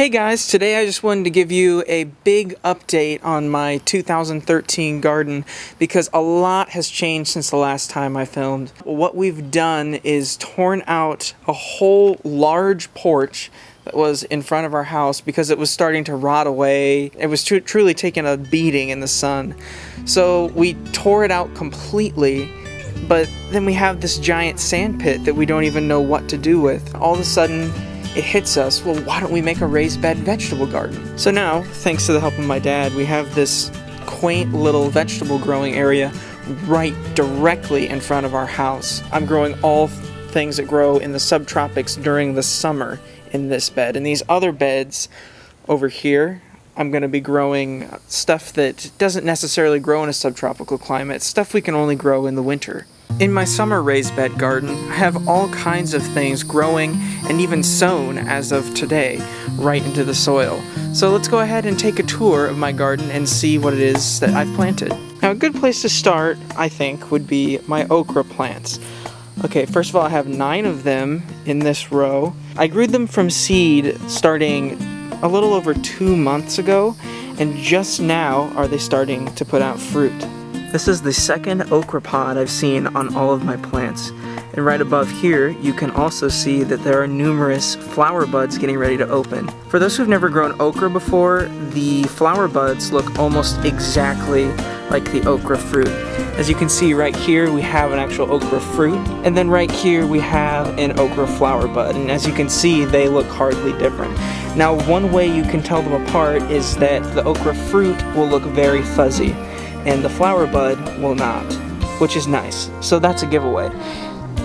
Hey guys, today I just wanted to give you a big update on my 2013 garden because a lot has changed since the last time I filmed. What we've done is torn out a whole large porch that was in front of our house because it was starting to rot away. It was truly taking a beating in the sun. So we tore it out completely, but then we have this giant sand pit that we don't even know what to do with. All of a sudden, it hits us, well, why don't we make a raised bed vegetable garden? So now, thanks to the help of my dad, we have this quaint little vegetable growing area right directly in front of our house. I'm growing all things that grow in the subtropics during the summer in this bed. In these other beds over here, I'm going to be growing stuff that doesn't necessarily grow in a subtropical climate, stuff we can only grow in the winter. In my summer raised bed garden, I have all kinds of things growing and even sown as of today right into the soil. So let's go ahead and take a tour of my garden and see what it is that I've planted. Now a good place to start, I think, would be my okra plants. Okay, first of all, I have 9 of them in this row. I grew them from seed starting a little over 2 months ago, and just now are they starting to put out fruit. This is the second okra pod I've seen on all of my plants. And right above here, you can also see that there are numerous flower buds getting ready to open. For those who've never grown okra before, the flower buds look almost exactly like the okra fruit. As you can see right here, we have an actual okra fruit, and then right here we have an okra flower bud. And as you can see, they look hardly different. Now, one way you can tell them apart is that the okra fruit will look very fuzzy, and the flower bud will not, which is nice. So that's a giveaway.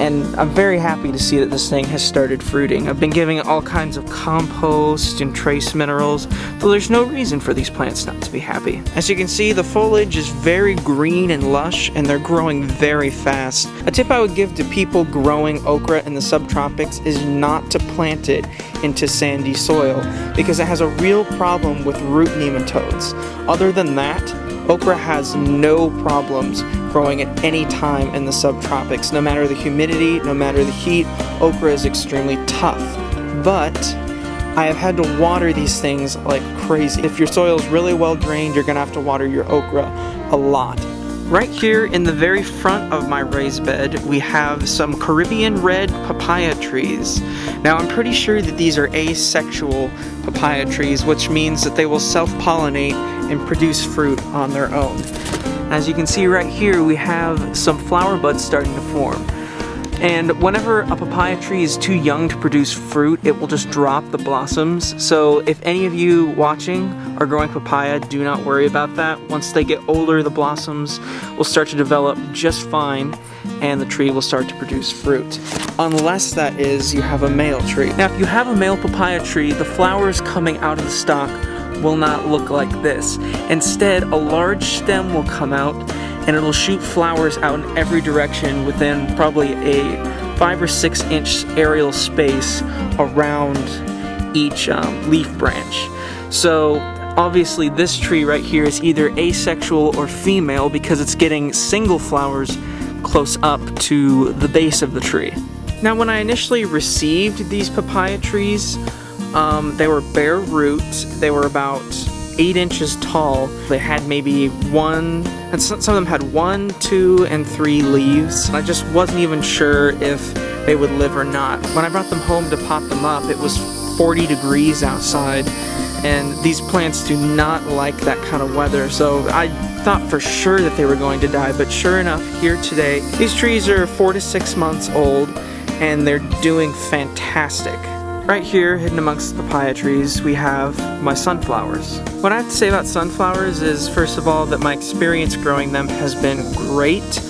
And I'm very happy to see that this thing has started fruiting. I've been giving it all kinds of compost and trace minerals, so there's no reason for these plants not to be happy. As you can see, the foliage is very green and lush, and they're growing very fast. A tip I would give to people growing okra in the subtropics is not to plant it into sandy soil, because it has a real problem with root nematodes. Other than that, okra has no problems growing at any time in the subtropics. No matter the humidity, no matter the heat, okra is extremely tough. But I have had to water these things like crazy. If your soil is really well drained, you're gonna have to water your okra a lot. Right here in the very front of my raised bed, we have some Caribbean red papaya trees. Now I'm pretty sure that these are asexual papaya trees, which means that they will self-pollinate and produce fruit on their own. As you can see right here, we have some flower buds starting to form. And whenever a papaya tree is too young to produce fruit, it will just drop the blossoms. So if any of you watching are growing papaya, do not worry about that. Once they get older, the blossoms will start to develop just fine, and the tree will start to produce fruit. Unless, that is, you have a male tree. Now, if you have a male papaya tree, the flowers coming out of the stalk will not look like this. Instead, a large stem will come out, and it'll shoot flowers out in every direction within probably a 5 or 6 inch aerial space around each leaf branch. So obviously this tree right here is either asexual or female because it's getting single flowers close up to the base of the tree. Now, when I initially received these papaya trees, they were bare root. They were about 8 inches tall. They had maybe and some of them had 1, 2, and 3 leaves. I just wasn't even sure if they would live or not. When I brought them home to pot them up, it was 40 degrees outside, and these plants do not like that kind of weather, so I thought for sure that they were going to die, but sure enough, here today, these trees are 4 to 6 months old, and they're doing fantastic. Right here, hidden amongst the papaya trees, we have my sunflowers. What I have to say about sunflowers is, first of all, that my experience growing them has been great.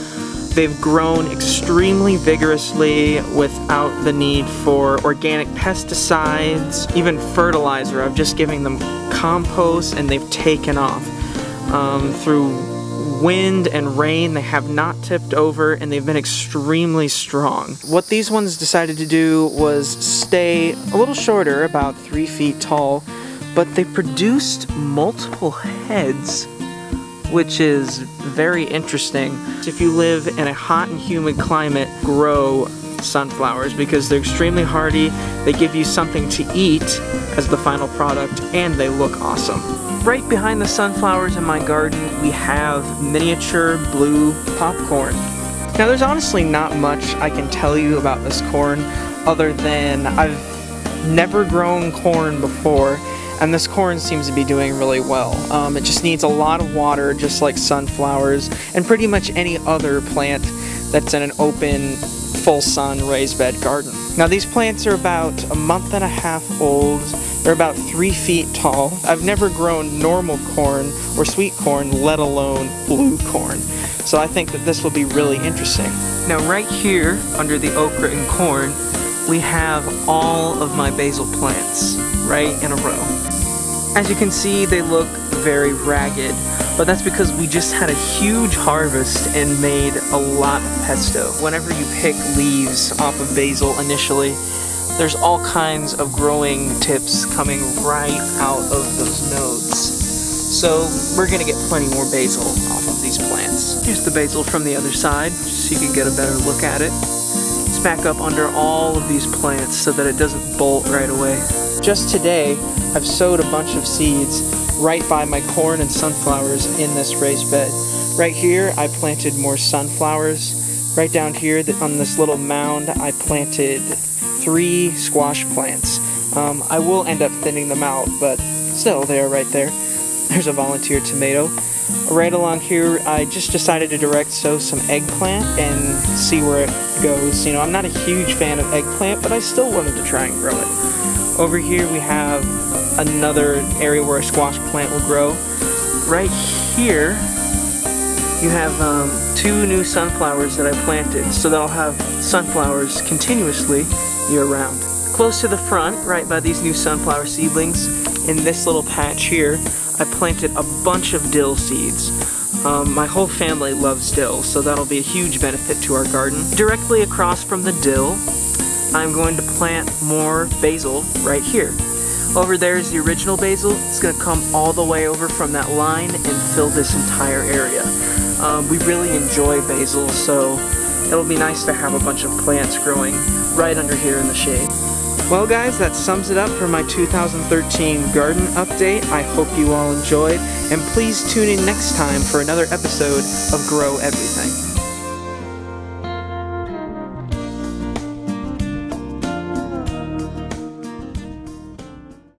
They've grown extremely vigorously without the need for organic pesticides, even fertilizer. I've just given them compost and they've taken off. Through wind and rain, they have not tipped over, and they've been extremely strong. What these ones decided to do was stay a little shorter, about 3 feet tall, but they produced multiple heads, which is very interesting. If you live in a hot and humid climate, grow sunflowers because they're extremely hardy, they give you something to eat as the final product, and they look awesome. Right behind the sunflowers in my garden, we have miniature blue popcorn. Now there's honestly not much I can tell you about this corn other than I've never grown corn before, and this corn seems to be doing really well. It just needs a lot of water, just like sunflowers and pretty much any other plant that's in an open, full sun raised bed garden. Now these plants are about a month and a half old. They're about 3 feet tall. I've never grown normal corn or sweet corn, let alone blue corn. So I think that this will be really interesting. Now right here, under the okra and corn, we have all of my basil plants right in a row. As you can see, they look very ragged, but that's because we just had a huge harvest and made a lot of pesto. Whenever you pick leaves off of basil initially, there's all kinds of growing tips coming right out of those nodes. So we're gonna get plenty more basil off of these plants. Here's the basil from the other side, so you can get a better look at it. It's back up under all of these plants so that it doesn't bolt right away. Just today, I've sowed a bunch of seeds right by my corn and sunflowers in this raised bed. Right here, I planted more sunflowers. Right down here on this little mound, I planted 3 squash plants. I will end up thinning them out, but still, they are right there. There's a volunteer tomato. Right along here, I just decided to direct sow some eggplant and see where it goes. You know, I'm not a huge fan of eggplant, but I still wanted to try and grow it. Over here we have another area where a squash plant will grow. Right here, you have 2 new sunflowers that I planted, so that I'll have sunflowers continuously year-round. Close to the front, right by these new sunflower seedlings, in this little patch here, I planted a bunch of dill seeds. My whole family loves dill, so that'll be a huge benefit to our garden. Directly across from the dill, I'm going to plant more basil right here. Over there is the original basil. It's going to come all the way over from that line and fill this entire area. We really enjoy basil, so it'll be nice to have a bunch of plants growing right under here in the shade. Well guys, that sums it up for my 2013 garden update. I hope you all enjoyed, and please tune in next time for another episode of Grow Everything.